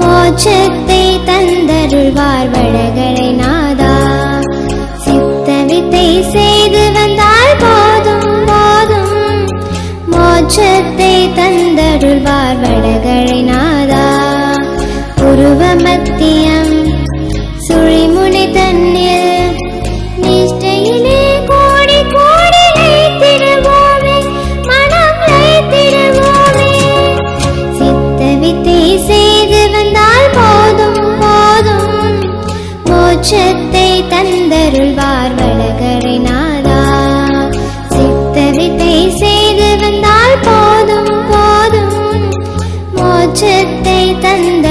மோட்சத்தை தந்தருள்வார் வடகரை நாதா. சித்த வித்தை செய்து வந்தால் போதும் போதும், மோட்சத்தை தந்தருள்வார் வடகரை நாதா. உருவ மத்தியம் சுழிமுனை தன்னில் நிஷ்டையிலே கோடி கோடி லைத்திடுவோமே, மனம் லைத்திடுவோமே. சித்த வித்தை செய்து வந்தால் போதும் போதும், மோட்சத்தை தந்தருள்வார் வடகரை நாதா. சித்த வித்தை செய்து வந்தால் போதும் போதும், மோட்சத்தை தந்த